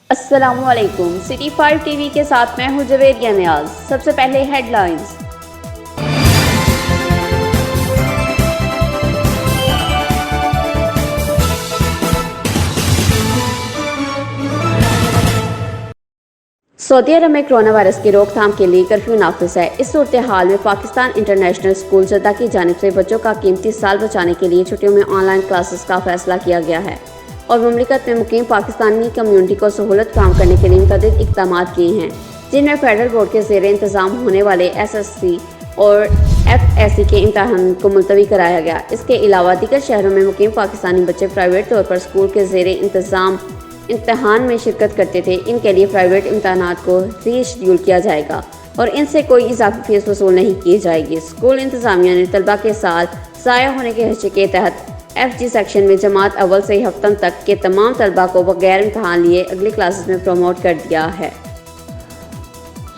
السلام علیکم۔ City 5 T V کے ساتھ میں ہوں جویریہ نیاز۔ سب سے پہلے ہیڈ لائنز۔ سعودی عرب میں کرونا وائرس کی روک تھام کے لیے کرفیو نافذ ہے۔ اس صورتحال میں پاکستان انٹرنیشنل اسکول جدہ کی جانب سے بچوں کا قیمتی سال بچانے کے لیے چھٹیوں میں آن لائن کلاسز کا فیصلہ کیا گیا ہے اور مملکت میں مقیم پاکستانی کمیونٹی کو سہولت فراہم کرنے کے لیے متعدد اقدامات کیے ہیں، جن میں فیڈرل بورڈ کے زیر انتظام ہونے والے SSC اور FSC کے امتحان کو ملتوی کرایا گیا۔ اس کے علاوہ دیگر شہروں میں مقیم پاکستانی بچے پرائیویٹ طور پر اسکول کے زیر انتظام امتحان میں شرکت کرتے تھے، ان کے لیے پرائیویٹ امتحانات کو ری شیڈول کیا جائے گا اور ان سے کوئی اضافی فیس وصول نہیں کی جائے گی۔ اسکول انتظامیہ نے طلباء کے سال ضائع ہونے کے خدشے کے تحت FG سیکشن میں جماعت اول سے ہفتم تک کے تمام طلباء کو بغیر امتحان لیے اگلی کلاسز میں پروموٹ کر دیا ہے۔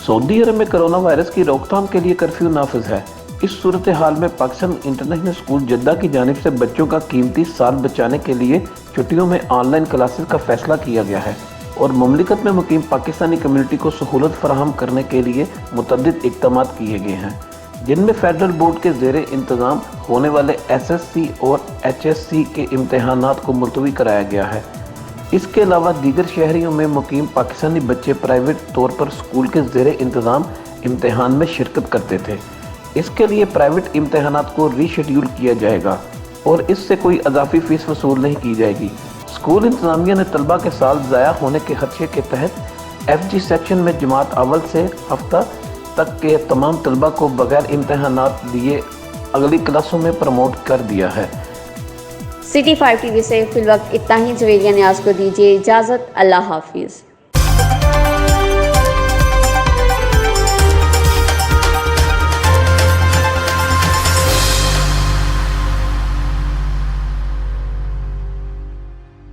سعودی عرب میں کرونا وائرس کی روک تھام کے لیے کرفیو نافذ ہے۔ اس صورتحال میں پاکستان انٹرنیشنل اسکول جدہ کی جانب سے بچوں کا قیمتی سال بچانے کے لیے چھٹیوں میں آن لائن کلاسز کا فیصلہ کیا گیا ہے اور مملکت میں مقیم پاکستانی کمیونٹی کو سہولت فراہم کرنے کے لیے متعدد اقدامات کیے گئے ہیں، جن میں فیڈرل بورڈ کے زیر انتظام ہونے والے SSC اور HSC کے امتحانات کو ملتوی کرایا گیا ہے۔ اس کے علاوہ دیگر شہریوں میں مقیم پاکستانی بچے پرائیویٹ طور پر اسکول کے زیر انتظام امتحان میں شرکت کرتے تھے، اس کے لیے پرائیویٹ امتحانات کو ری شیڈول کیا جائے گا اور اس سے کوئی اضافی فیس وصول نہیں کی جائے گی۔ اسکول انتظامیہ نے طلباء کے سال ضائع ہونے کے خدشے کے تحت FG سیکشن میں جماعت اول سے ہفتہ تک کے تمام طلباء کو بغیر امتحانات لیے اگلی کلاسوں میں پروموٹ کر دیا ہے۔ سٹی 5 ٹی وی سے فی الوقت اتنا ہی۔ جویریہ نیاز کو دیجیے اجازت۔ اللہ حافظ۔